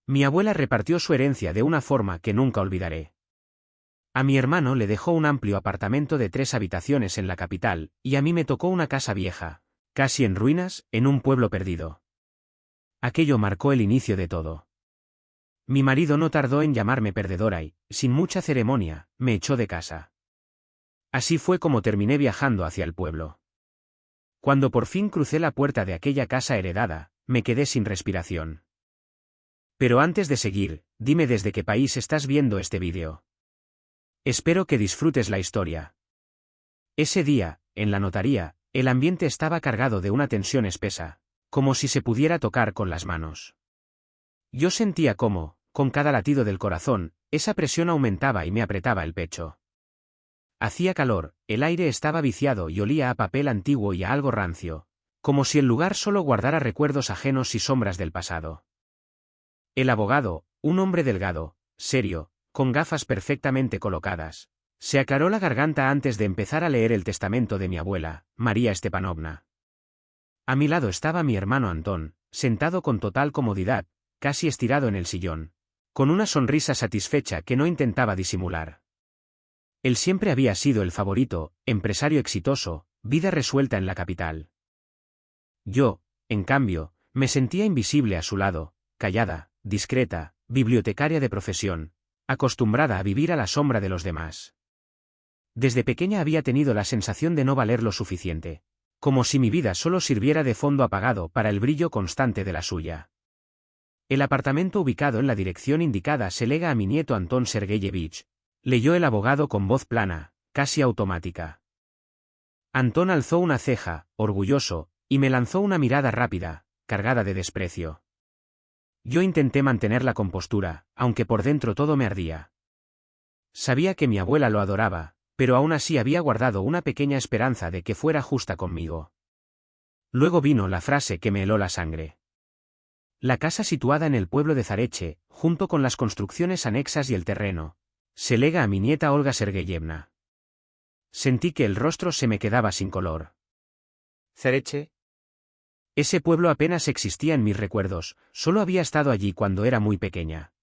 Mi abuela repartió su herencia de una forma que nunca olvidaré. A mi hermano le dejó un amplio apartamento de 3 habitaciones en la capital, y a mí me tocó una casa vieja, casi en ruinas, en un pueblo perdido. Aquello marcó el inicio de todo. Mi marido no tardó en llamarme perdedora y, sin mucha ceremonia, me echó de casa. Así fue como terminé viajando hacia el pueblo. Cuando por fin crucé la puerta de aquella casa heredada, me quedé sin respiración. Pero antes de seguir, dime desde qué país estás viendo este vídeo. Espero que disfrutes la historia. Ese día, en la notaría, el ambiente estaba cargado de una tensión espesa, como si se pudiera tocar con las manos. Yo sentía cómo, con cada latido del corazón, esa presión aumentaba y me apretaba el pecho. Hacía calor, el aire estaba viciado y olía a papel antiguo y a algo rancio, como si el lugar solo guardara recuerdos ajenos y sombras del pasado. El abogado, un hombre delgado, serio, con gafas perfectamente colocadas, se aclaró la garganta antes de empezar a leer el testamento de mi abuela, María Stepanovna. A mi lado estaba mi hermano Antón, sentado con total comodidad, casi estirado en el sillón, con una sonrisa satisfecha que no intentaba disimular. Él siempre había sido el favorito, empresario exitoso, vida resuelta en la capital. Yo, en cambio, me sentía invisible a su lado, callada, discreta, bibliotecaria de profesión, acostumbrada a vivir a la sombra de los demás. Desde pequeña había tenido la sensación de no valer lo suficiente, como si mi vida solo sirviera de fondo apagado para el brillo constante de la suya. El apartamento ubicado en la dirección indicada se lega a mi nieto Antón Sergeyevich, leyó el abogado con voz plana, casi automática. Antón alzó una ceja, orgulloso, y me lanzó una mirada rápida, cargada de desprecio. Yo intenté mantener la compostura, aunque por dentro todo me ardía. Sabía que mi abuela lo adoraba, pero aún así había guardado una pequeña esperanza de que fuera justa conmigo. Luego vino la frase que me heló la sangre. La casa situada en el pueblo de Zareche, junto con las construcciones anexas y el terreno, se lega a mi nieta Olga Sergeyevna. Sentí que el rostro se me quedaba sin color. ¿Zareche? Ese pueblo apenas existía en mis recuerdos, solo había estado allí cuando era muy pequeña.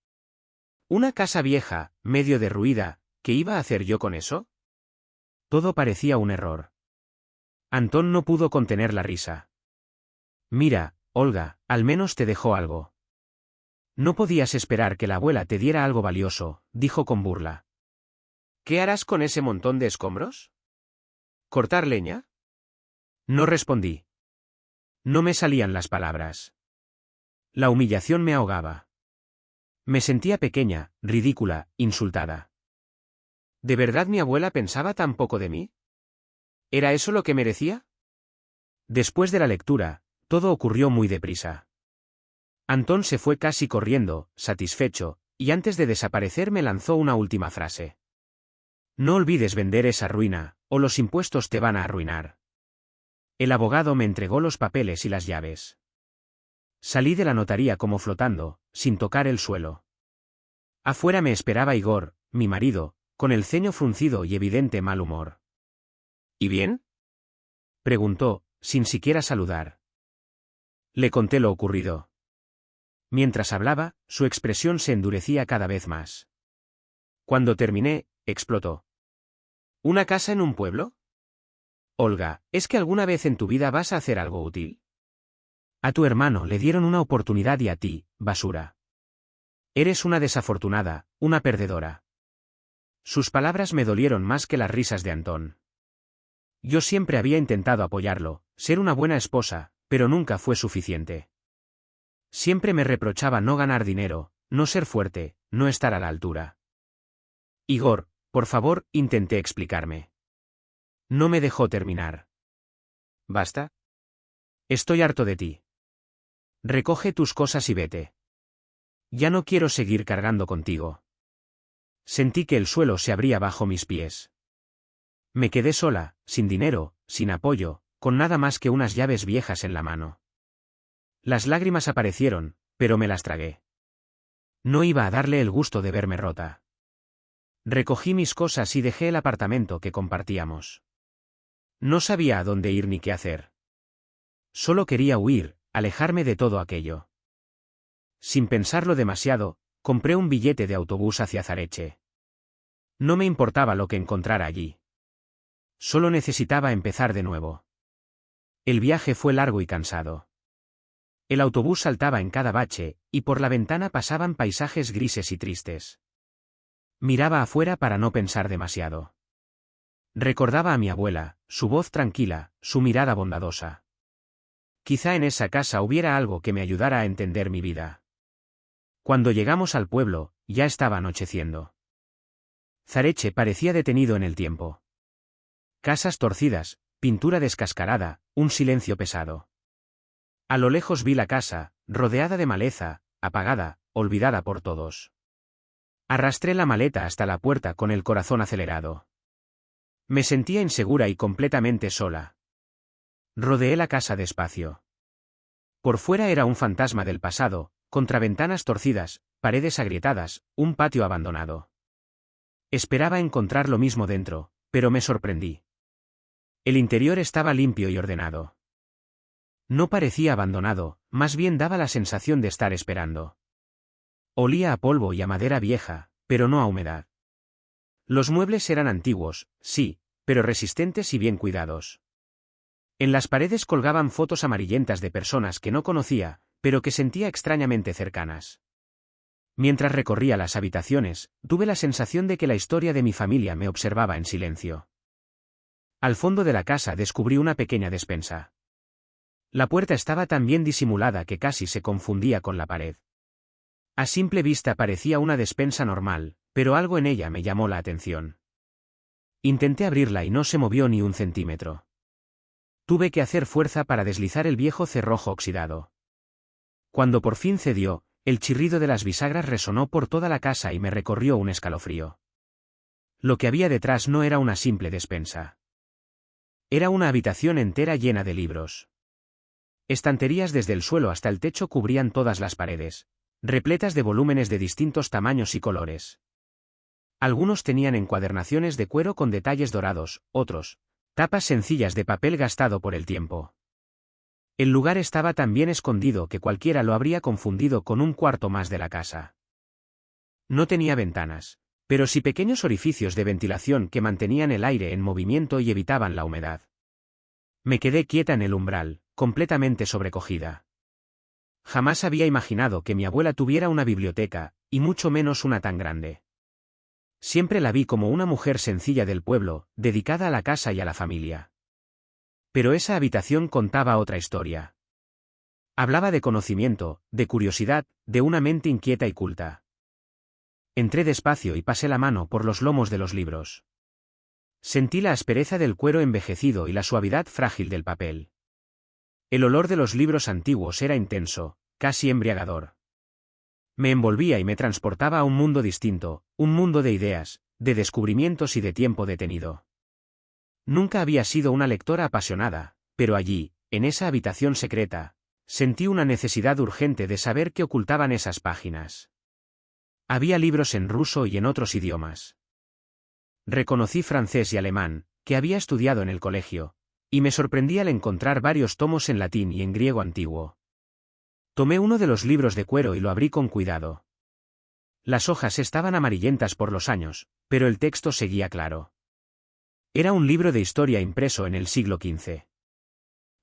Una casa vieja, medio derruida, ¿qué iba a hacer yo con eso? Todo parecía un error. Antón no pudo contener la risa. Mira, Olga, al menos te dejó algo. No podías esperar que la abuela te diera algo valioso, dijo con burla. ¿Qué harás con ese montón de escombros? ¿Cortar leña? No respondí. No me salían las palabras. La humillación me ahogaba. Me sentía pequeña, ridícula, insultada. ¿De verdad mi abuela pensaba tan poco de mí? ¿Era eso lo que merecía? Después de la lectura, todo ocurrió muy deprisa. Antón se fue casi corriendo, satisfecho, y antes de desaparecer me lanzó una última frase. No olvides vender esa ruina, o los impuestos te van a arruinar. El abogado me entregó los papeles y las llaves. Salí de la notaría como flotando, sin tocar el suelo. Afuera me esperaba Igor, mi marido, con el ceño fruncido y evidente mal humor. ¿Y bien? Preguntó, sin siquiera saludar. Le conté lo ocurrido. Mientras hablaba, su expresión se endurecía cada vez más. Cuando terminé, explotó. ¿Una casa en un pueblo? Olga, ¿es que alguna vez en tu vida vas a hacer algo útil? A tu hermano le dieron una oportunidad y a ti, basura. Eres una desafortunada, una perdedora. Sus palabras me dolieron más que las risas de Antón. Yo siempre había intentado apoyarlo, ser una buena esposa, pero nunca fue suficiente. Siempre me reprochaba no ganar dinero, no ser fuerte, no estar a la altura. Igor, por favor, intenté explicarme. No me dejó terminar. ¿Basta? Estoy harto de ti. Recoge tus cosas y vete. Ya no quiero seguir cargando contigo. Sentí que el suelo se abría bajo mis pies. Me quedé sola, sin dinero, sin apoyo, con nada más que unas llaves viejas en la mano. Las lágrimas aparecieron, pero me las tragué. No iba a darle el gusto de verme rota. Recogí mis cosas y dejé el apartamento que compartíamos. No sabía a dónde ir ni qué hacer. Solo quería huir, alejarme de todo aquello. Sin pensarlo demasiado, compré un billete de autobús hacia Zareche. No me importaba lo que encontrara allí. Solo necesitaba empezar de nuevo. El viaje fue largo y cansado. El autobús saltaba en cada bache, y por la ventana pasaban paisajes grises y tristes. Miraba afuera para no pensar demasiado. Recordaba a mi abuela, su voz tranquila, su mirada bondadosa. Quizá en esa casa hubiera algo que me ayudara a entender mi vida. Cuando llegamos al pueblo, ya estaba anocheciendo. Zareche parecía detenido en el tiempo. Casas torcidas, pintura descascarada, un silencio pesado. A lo lejos vi la casa, rodeada de maleza, apagada, olvidada por todos. Arrastré la maleta hasta la puerta con el corazón acelerado. Me sentía insegura y completamente sola. Rodeé la casa despacio. Por fuera era un fantasma del pasado, contraventanas torcidas, paredes agrietadas, un patio abandonado. Esperaba encontrar lo mismo dentro, pero me sorprendí. El interior estaba limpio y ordenado. No parecía abandonado, más bien daba la sensación de estar esperando. Olía a polvo y a madera vieja, pero no a humedad. Los muebles eran antiguos, sí, pero resistentes y bien cuidados. En las paredes colgaban fotos amarillentas de personas que no conocía, pero que sentía extrañamente cercanas. Mientras recorría las habitaciones, tuve la sensación de que la historia de mi familia me observaba en silencio. Al fondo de la casa descubrí una pequeña despensa. La puerta estaba tan bien disimulada que casi se confundía con la pared. A simple vista parecía una despensa normal, pero algo en ella me llamó la atención. Intenté abrirla y no se movió ni un centímetro. Tuve que hacer fuerza para deslizar el viejo cerrojo oxidado. Cuando por fin cedió, el chirrido de las bisagras resonó por toda la casa y me recorrió un escalofrío. Lo que había detrás no era una simple despensa. Era una habitación entera llena de libros. Estanterías desde el suelo hasta el techo cubrían todas las paredes, repletas de volúmenes de distintos tamaños y colores. Algunos tenían encuadernaciones de cuero con detalles dorados, otros, tapas sencillas de papel gastado por el tiempo. El lugar estaba tan bien escondido que cualquiera lo habría confundido con un cuarto más de la casa. No tenía ventanas, pero sí pequeños orificios de ventilación que mantenían el aire en movimiento y evitaban la humedad. Me quedé quieta en el umbral, completamente sobrecogida. Jamás había imaginado que mi abuela tuviera una biblioteca, y mucho menos una tan grande. Siempre la vi como una mujer sencilla del pueblo, dedicada a la casa y a la familia. Pero esa habitación contaba otra historia. Hablaba de conocimiento, de curiosidad, de una mente inquieta y culta. Entré despacio y pasé la mano por los lomos de los libros. Sentí la aspereza del cuero envejecido y la suavidad frágil del papel. El olor de los libros antiguos era intenso, casi embriagador. Me envolvía y me transportaba a un mundo distinto, un mundo de ideas, de descubrimientos y de tiempo detenido. Nunca había sido una lectora apasionada, pero allí, en esa habitación secreta, sentí una necesidad urgente de saber qué ocultaban esas páginas. Había libros en ruso y en otros idiomas. Reconocí francés y alemán, que había estudiado en el colegio, y me sorprendí al encontrar varios tomos en latín y en griego antiguo. Tomé uno de los libros de cuero y lo abrí con cuidado. Las hojas estaban amarillentas por los años, pero el texto seguía claro. Era un libro de historia impreso en el siglo XV.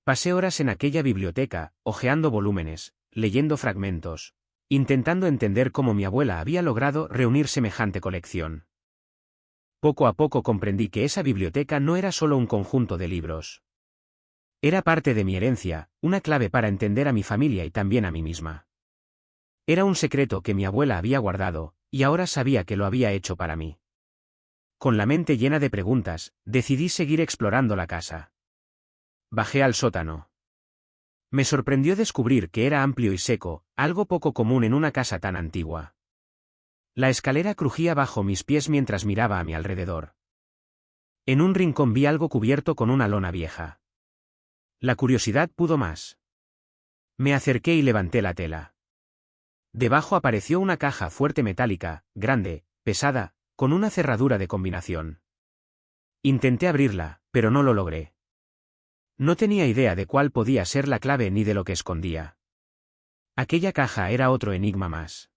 Pasé horas en aquella biblioteca, hojeando volúmenes, leyendo fragmentos, intentando entender cómo mi abuela había logrado reunir semejante colección. Poco a poco comprendí que esa biblioteca no era solo un conjunto de libros. Era parte de mi herencia, una clave para entender a mi familia y también a mí misma. Era un secreto que mi abuela había guardado, y ahora sabía que lo había hecho para mí. Con la mente llena de preguntas, decidí seguir explorando la casa. Bajé al sótano. Me sorprendió descubrir que era amplio y seco, algo poco común en una casa tan antigua. La escalera crujía bajo mis pies mientras miraba a mi alrededor. En un rincón vi algo cubierto con una lona vieja. La curiosidad pudo más. Me acerqué y levanté la tela. Debajo apareció una caja fuerte metálica, grande, pesada, con una cerradura de combinación. Intenté abrirla, pero no lo logré. No tenía idea de cuál podía ser la clave ni de lo que escondía. Aquella caja era otro enigma más.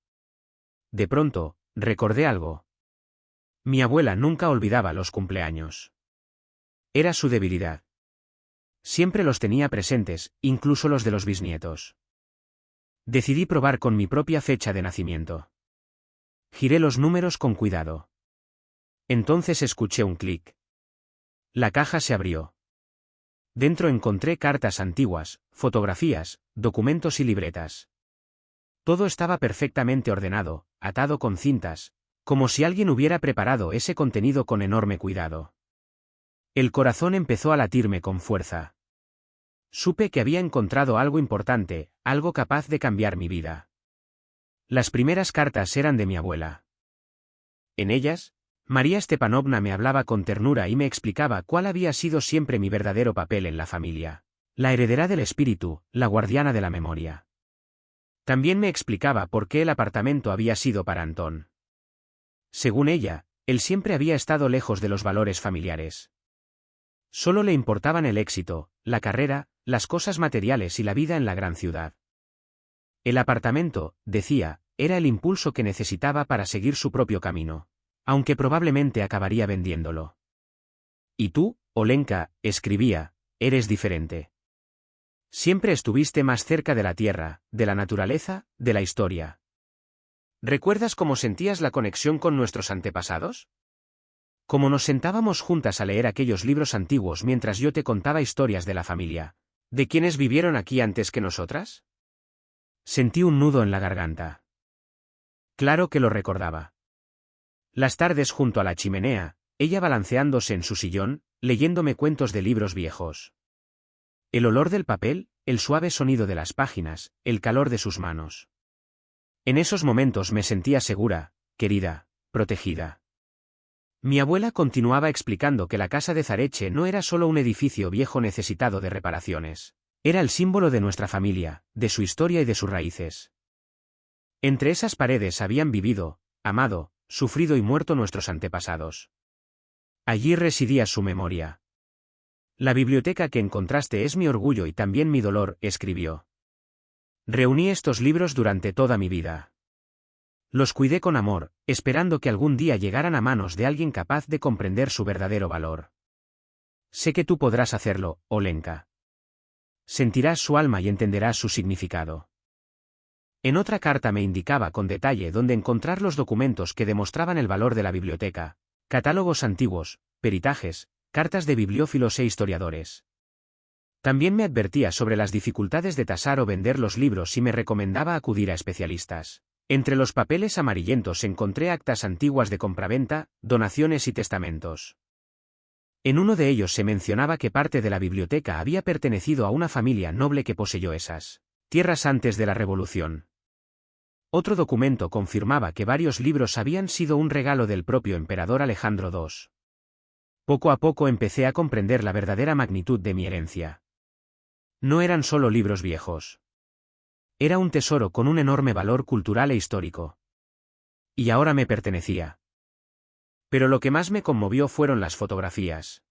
De pronto, recordé algo. Mi abuela nunca olvidaba los cumpleaños. Era su debilidad. Siempre los tenía presentes, incluso los de los bisnietos. Decidí probar con mi propia fecha de nacimiento. Giré los números con cuidado. Entonces escuché un clic. La caja se abrió. Dentro encontré cartas antiguas, fotografías, documentos y libretas. Todo estaba perfectamente ordenado, atado con cintas, como si alguien hubiera preparado ese contenido con enorme cuidado. El corazón empezó a latirme con fuerza. Supe que había encontrado algo importante, algo capaz de cambiar mi vida. Las primeras cartas eran de mi abuela. En ellas, María Stepanovna me hablaba con ternura y me explicaba cuál había sido siempre mi verdadero papel en la familia. La heredera del espíritu, la guardiana de la memoria. También me explicaba por qué el apartamento había sido para Antón. Según ella, él siempre había estado lejos de los valores familiares. Solo le importaban el éxito, la carrera, las cosas materiales y la vida en la gran ciudad. El apartamento, decía, era el impulso que necesitaba para seguir su propio camino, aunque probablemente acabaría vendiéndolo. Y tú, Olenka, escribía, eres diferente. Siempre estuviste más cerca de la tierra, de la naturaleza, de la historia. ¿Recuerdas cómo sentías la conexión con nuestros antepasados? Cómo nos sentábamos juntas a leer aquellos libros antiguos mientras yo te contaba historias de la familia. ¿De quienes vivieron aquí antes que nosotras? Sentí un nudo en la garganta. Claro que lo recordaba. Las tardes junto a la chimenea, ella balanceándose en su sillón, leyéndome cuentos de libros viejos. El olor del papel, el suave sonido de las páginas, el calor de sus manos. En esos momentos me sentía segura, querida, protegida. Mi abuela continuaba explicando que la casa de Zareche no era solo un edificio viejo necesitado de reparaciones. Era el símbolo de nuestra familia, de su historia y de sus raíces. Entre esas paredes habían vivido, amado, sufrido y muerto nuestros antepasados. Allí residía su memoria. La biblioteca que encontraste es mi orgullo y también mi dolor, escribió. Reuní estos libros durante toda mi vida. Los cuidé con amor, esperando que algún día llegaran a manos de alguien capaz de comprender su verdadero valor. Sé que tú podrás hacerlo, Olenka. Sentirás su alma y entenderás su significado. En otra carta me indicaba con detalle dónde encontrar los documentos que demostraban el valor de la biblioteca, catálogos antiguos, peritajes, cartas de bibliófilos e historiadores. También me advertía sobre las dificultades de tasar o vender los libros y me recomendaba acudir a especialistas. Entre los papeles amarillentos encontré actas antiguas de compraventa, donaciones y testamentos. En uno de ellos se mencionaba que parte de la biblioteca había pertenecido a una familia noble que poseyó esas tierras antes de la Revolución. Otro documento confirmaba que varios libros habían sido un regalo del propio emperador Alejandro II. Poco a poco empecé a comprender la verdadera magnitud de mi herencia. No eran solo libros viejos. Era un tesoro con un enorme valor cultural e histórico. Y ahora me pertenecía. Pero lo que más me conmovió fueron las fotografías.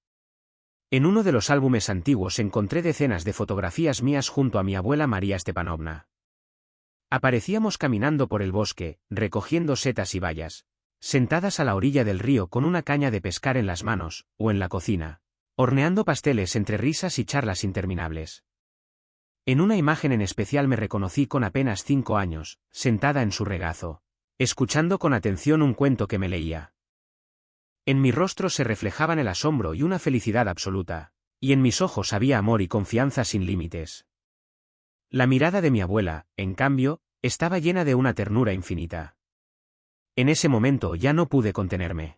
En uno de los álbumes antiguos encontré decenas de fotografías mías junto a mi abuela María Stepanovna. Aparecíamos caminando por el bosque, recogiendo setas y bayas, sentadas a la orilla del río con una caña de pescar en las manos, o en la cocina, horneando pasteles entre risas y charlas interminables. En una imagen en especial me reconocí con apenas 5 años, sentada en su regazo, escuchando con atención un cuento que me leía. En mi rostro se reflejaban el asombro y una felicidad absoluta, y en mis ojos había amor y confianza sin límites. La mirada de mi abuela, en cambio, estaba llena de una ternura infinita. En ese momento ya no pude contenerme.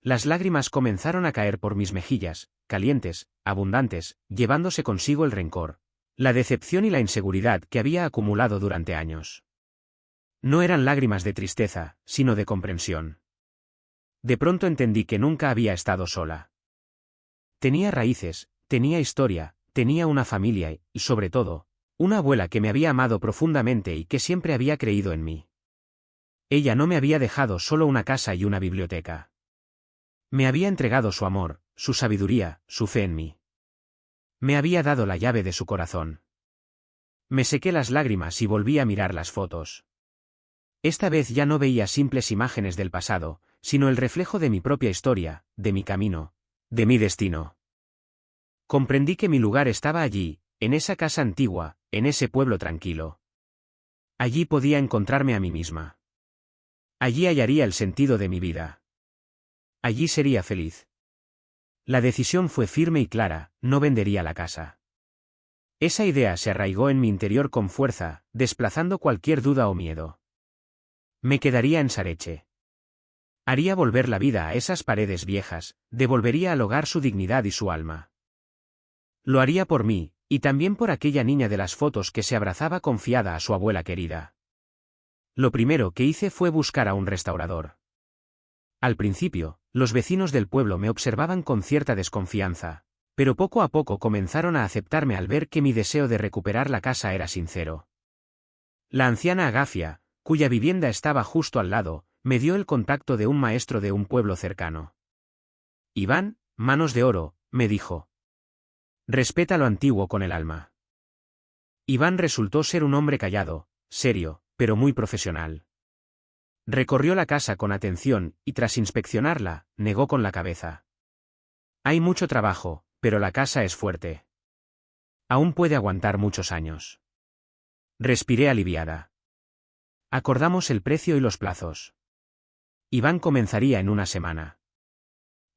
Las lágrimas comenzaron a caer por mis mejillas, calientes, abundantes, llevándose consigo el rencor, la decepción y la inseguridad que había acumulado durante años. No eran lágrimas de tristeza, sino de comprensión. De pronto entendí que nunca había estado sola. Tenía raíces, tenía historia, tenía una familia y, sobre todo, una abuela que me había amado profundamente y que siempre había creído en mí. Ella no me había dejado solo una casa y una biblioteca. Me había entregado su amor, su sabiduría, su fe en mí. Me había dado la llave de su corazón. Me sequé las lágrimas y volví a mirar las fotos. Esta vez ya no veía simples imágenes del pasado, sino el reflejo de mi propia historia, de mi camino, de mi destino. Comprendí que mi lugar estaba allí, en esa casa antigua, en ese pueblo tranquilo. Allí podía encontrarme a mí misma. Allí hallaría el sentido de mi vida. Allí sería feliz. La decisión fue firme y clara, no vendería la casa. Esa idea se arraigó en mi interior con fuerza, desplazando cualquier duda o miedo. Me quedaría en Sareche. Haría volver la vida a esas paredes viejas, devolvería al hogar su dignidad y su alma. Lo haría por mí, y también por aquella niña de las fotos que se abrazaba confiada a su abuela querida. Lo primero que hice fue buscar a un restaurador. Al principio, los vecinos del pueblo me observaban con cierta desconfianza, pero poco a poco comenzaron a aceptarme al ver que mi deseo de recuperar la casa era sincero. La anciana Agafia, cuya vivienda estaba justo al lado, me dio el contacto de un maestro de un pueblo cercano. Iván, manos de oro, me dijo. Respeta lo antiguo con el alma. Iván resultó ser un hombre callado, serio, pero muy profesional. Recorrió la casa con atención, y tras inspeccionarla, negó con la cabeza. Hay mucho trabajo, pero la casa es fuerte. Aún puede aguantar muchos años. Respiré aliviada. Acordamos el precio y los plazos. Iván comenzaría en una semana.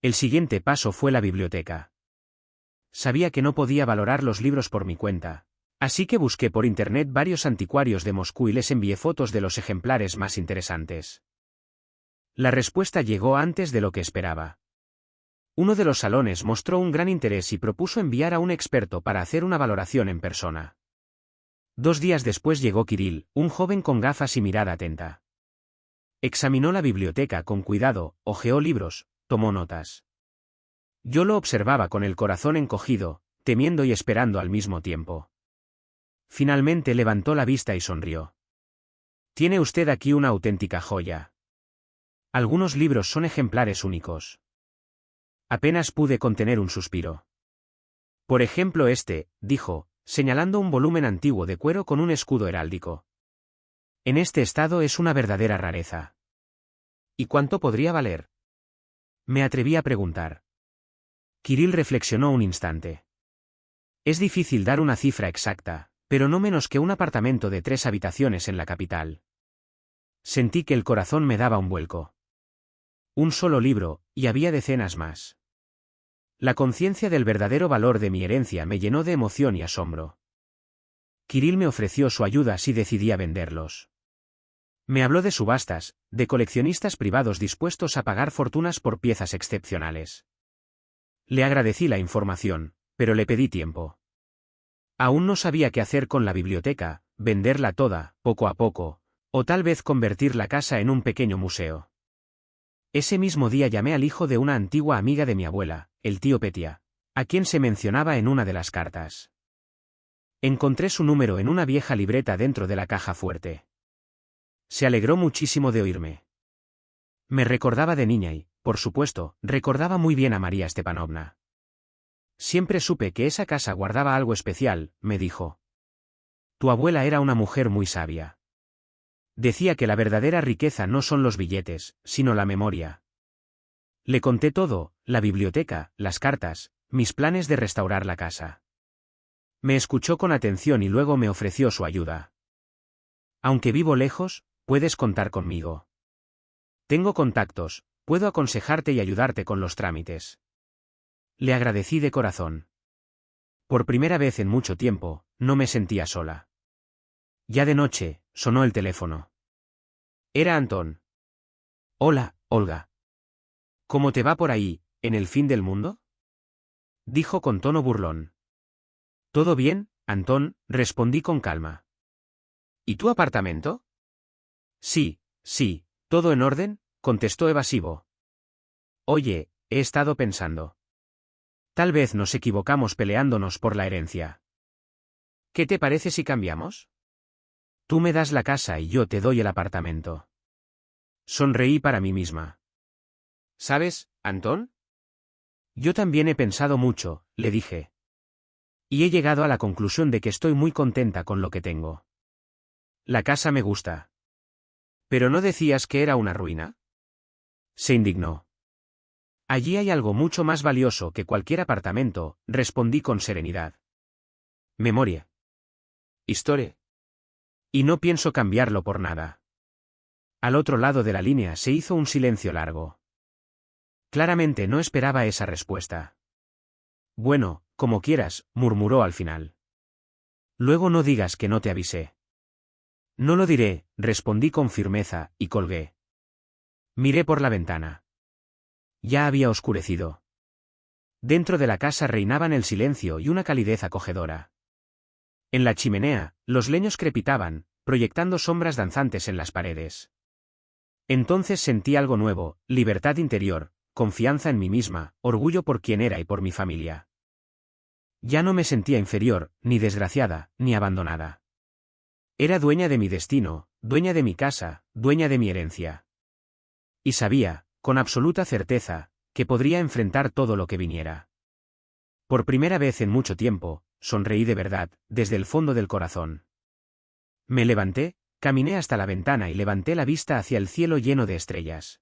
El siguiente paso fue la biblioteca. Sabía que no podía valorar los libros por mi cuenta, así que busqué por internet varios anticuarios de Moscú y les envié fotos de los ejemplares más interesantes. La respuesta llegó antes de lo que esperaba. Uno de los salones mostró un gran interés y propuso enviar a un experto para hacer una valoración en persona. 2 días después llegó Kirill, un joven con gafas y mirada atenta. Examinó la biblioteca con cuidado, hojeó libros, tomó notas. Yo lo observaba con el corazón encogido, temiendo y esperando al mismo tiempo. Finalmente levantó la vista y sonrió. Tiene usted aquí una auténtica joya. Algunos libros son ejemplares únicos. Apenas pude contener un suspiro. Por ejemplo este, dijo, señalando un volumen antiguo de cuero con un escudo heráldico. En este estado es una verdadera rareza. ¿Y cuánto podría valer? Me atreví a preguntar. Kirill reflexionó un instante. Es difícil dar una cifra exacta, pero no menos que un apartamento de 3 habitaciones en la capital. Sentí que el corazón me daba un vuelco. Un solo libro, y había decenas más. La conciencia del verdadero valor de mi herencia me llenó de emoción y asombro. Kirill me ofreció su ayuda si decidía venderlos. Me habló de subastas, de coleccionistas privados dispuestos a pagar fortunas por piezas excepcionales. Le agradecí la información, pero le pedí tiempo. Aún no sabía qué hacer con la biblioteca, venderla toda, poco a poco, o tal vez convertir la casa en un pequeño museo. Ese mismo día llamé al hijo de una antigua amiga de mi abuela, el tío Petia, a quien se mencionaba en una de las cartas. Encontré su número en una vieja libreta dentro de la caja fuerte. Se alegró muchísimo de oírme. Me recordaba de niña y, por supuesto, recordaba muy bien a María Stepanovna. Siempre supe que esa casa guardaba algo especial, me dijo. Tu abuela era una mujer muy sabia. Decía que la verdadera riqueza no son los billetes, sino la memoria. Le conté todo, la biblioteca, las cartas, mis planes de restaurar la casa. Me escuchó con atención y luego me ofreció su ayuda. Aunque vivo lejos, puedes contar conmigo. Tengo contactos, puedo aconsejarte y ayudarte con los trámites. Le agradecí de corazón. Por primera vez en mucho tiempo, no me sentía sola. Ya de noche, sonó el teléfono. Era Antón. Hola, Olga. ¿Cómo te va por ahí, en el fin del mundo? Dijo con tono burlón. ¿Todo bien, Antón?, respondí con calma. ¿Y tu apartamento? Sí, todo en orden, contestó evasivo. Oye, he estado pensando. Tal vez nos equivocamos peleándonos por la herencia. ¿Qué te parece si cambiamos? Tú me das la casa y yo te doy el apartamento. Sonreí para mí misma. ¿Sabes, Antón? Yo también he pensado mucho, le dije. Y he llegado a la conclusión de que estoy muy contenta con lo que tengo. La casa me gusta. ¿Pero no decías que era una ruina? Se indignó. Allí hay algo mucho más valioso que cualquier apartamento, respondí con serenidad. Memoria. Historia. Y no pienso cambiarlo por nada. Al otro lado de la línea se hizo un silencio largo. Claramente no esperaba esa respuesta. Bueno, como quieras, murmuró al final. Luego no digas que no te avisé. No lo diré, respondí con firmeza, y colgué. Miré por la ventana. Ya había oscurecido. Dentro de la casa reinaban el silencio y una calidez acogedora. En la chimenea, los leños crepitaban, proyectando sombras danzantes en las paredes. Entonces sentí algo nuevo, libertad interior, confianza en mí misma, orgullo por quien era y por mi familia. Ya no me sentía inferior, ni desgraciada, ni abandonada. Era dueña de mi destino, dueña de mi casa, dueña de mi herencia. Y sabía, con absoluta certeza, que podría enfrentar todo lo que viniera. Por primera vez en mucho tiempo, sonreí de verdad, desde el fondo del corazón. Me levanté, caminé hasta la ventana y levanté la vista hacia el cielo lleno de estrellas.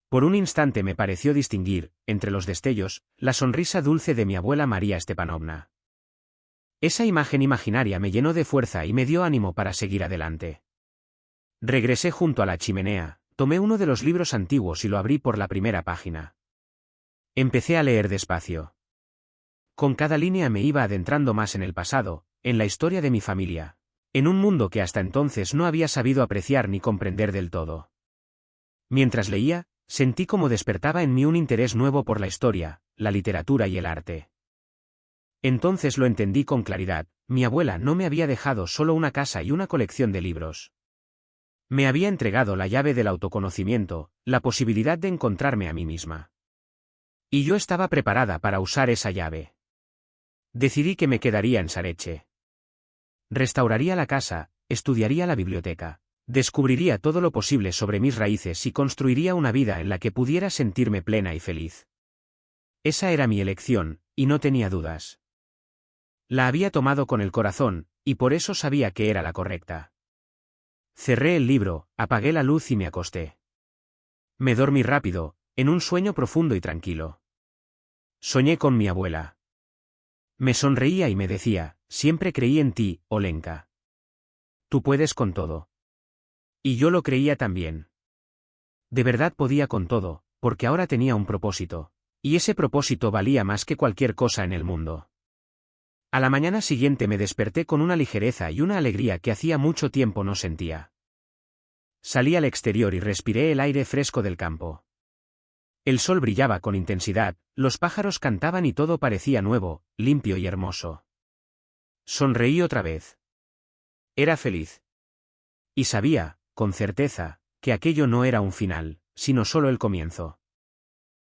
Por un instante me pareció distinguir, entre los destellos, la sonrisa dulce de mi abuela María Stepanovna. Esa imagen imaginaria me llenó de fuerza y me dio ánimo para seguir adelante. Regresé junto a la chimenea, tomé uno de los libros antiguos y lo abrí por la primera página. Empecé a leer despacio. Con cada línea me iba adentrando más en el pasado, en la historia de mi familia, en un mundo que hasta entonces no había sabido apreciar ni comprender del todo. Mientras leía, sentí como despertaba en mí un interés nuevo por la historia, la literatura y el arte. Entonces lo entendí con claridad, mi abuela no me había dejado solo una casa y una colección de libros. Me había entregado la llave del autoconocimiento, la posibilidad de encontrarme a mí misma. Y yo estaba preparada para usar esa llave. Decidí que me quedaría en Sareche. Restauraría la casa, estudiaría la biblioteca, descubriría todo lo posible sobre mis raíces y construiría una vida en la que pudiera sentirme plena y feliz. Esa era mi elección, y no tenía dudas. La había tomado con el corazón, y por eso sabía que era la correcta. Cerré el libro, apagué la luz y me acosté. Me dormí rápido, en un sueño profundo y tranquilo. Soñé con mi abuela. Me sonreía y me decía, siempre creí en ti, Olenka. Tú puedes con todo. Y yo lo creía también. De verdad podía con todo, porque ahora tenía un propósito, y ese propósito valía más que cualquier cosa en el mundo. A la mañana siguiente me desperté con una ligereza y una alegría que hacía mucho tiempo no sentía. Salí al exterior y respiré el aire fresco del campo. El sol brillaba con intensidad, los pájaros cantaban y todo parecía nuevo, limpio y hermoso. Sonreí otra vez. Era feliz. Y sabía, con certeza, que aquello no era un final, sino solo el comienzo.